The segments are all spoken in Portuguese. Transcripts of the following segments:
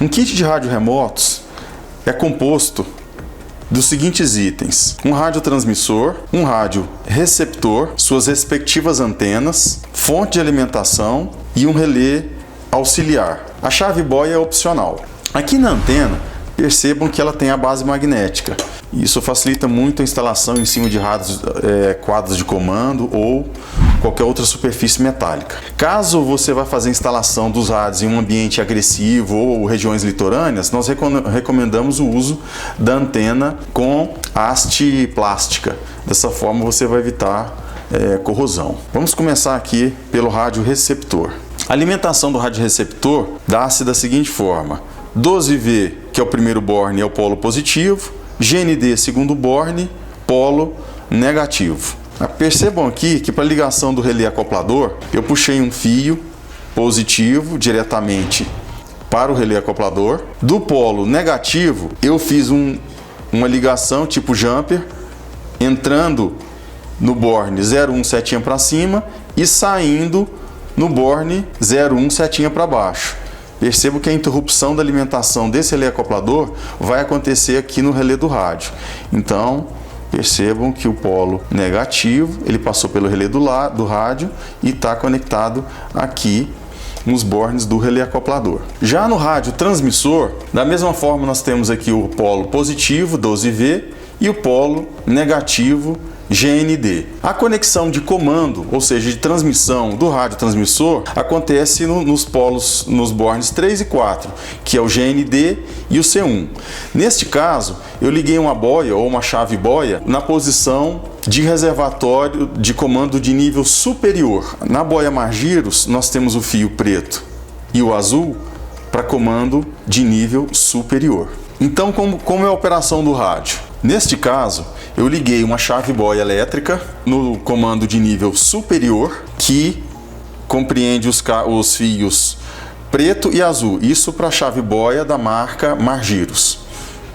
Um kit de rádio remotos é composto dos seguintes itens: um radiotransmissor, um rádio receptor, suas respectivas antenas, fonte de alimentação e um relé auxiliar. A chave boia é opcional. Aqui na antena, percebam que ela tem a base magnética. Isso facilita muito a instalação em cima de rádios, quadros de comando ou qualquer outra superfície metálica. Caso você vá fazer a instalação dos rádios em um ambiente agressivo ou regiões litorâneas, nós recomendamos o uso da antena com haste plástica. Dessa forma você vai evitar corrosão. Vamos começar aqui pelo rádio receptor. A alimentação do rádio receptor dá-se da seguinte forma: 12V, que é o primeiro borne, é o polo positivo, GND, segundo borne, polo negativo. Percebam aqui que para ligação do relé acoplador, eu puxei um fio positivo diretamente para o relé acoplador. Do polo negativo, eu fiz uma ligação tipo jumper, entrando no borne 01 setinha para cima e saindo no borne 01 setinha para baixo. Percebo que a interrupção da alimentação desse relé acoplador vai acontecer aqui no relé do rádio. Então, percebam que o polo negativo, ele passou pelo relé do rádio e está conectado aqui nos bornes do relé acoplador. Já no rádio transmissor, da mesma forma nós temos aqui o polo positivo, 12V, e o polo negativo, GND. A conexão de comando, ou seja, de transmissão do rádio transmissor, acontece nos bornes 3 e 4, que é o GND e o C1. Neste caso, eu liguei uma boia ou uma chave boia na posição de reservatório de comando de nível superior. Na boia Margiros, nós temos o fio preto e o azul para comando de nível superior. Então, como é a operação do rádio? Neste caso, eu liguei uma chave boia elétrica no comando de nível superior, que compreende os fios preto e azul. Isso para a chave boia da marca Margiros,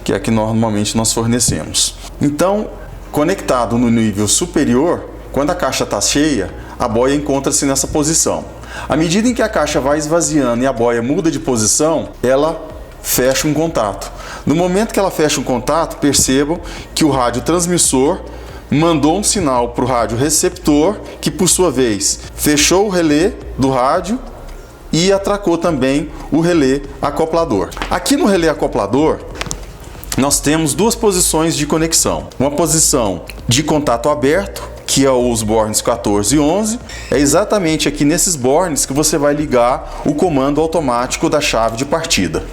que é a que normalmente nós fornecemos. Então, conectado no nível superior, quando a caixa está cheia, a boia encontra-se nessa posição. À medida em que a caixa vai esvaziando e a boia muda de posição, ela fecha um contato. No momento que ela fecha um contato, percebam que o rádio transmissor mandou um sinal para o rádio receptor, que por sua vez fechou o relé do rádio e atracou também o relé acoplador. Aqui no relé acoplador, nós temos duas posições de conexão. Uma posição de contato aberto, que é os bornes 14 e 11, é exatamente aqui nesses bornes que você vai ligar o comando automático da chave de partida.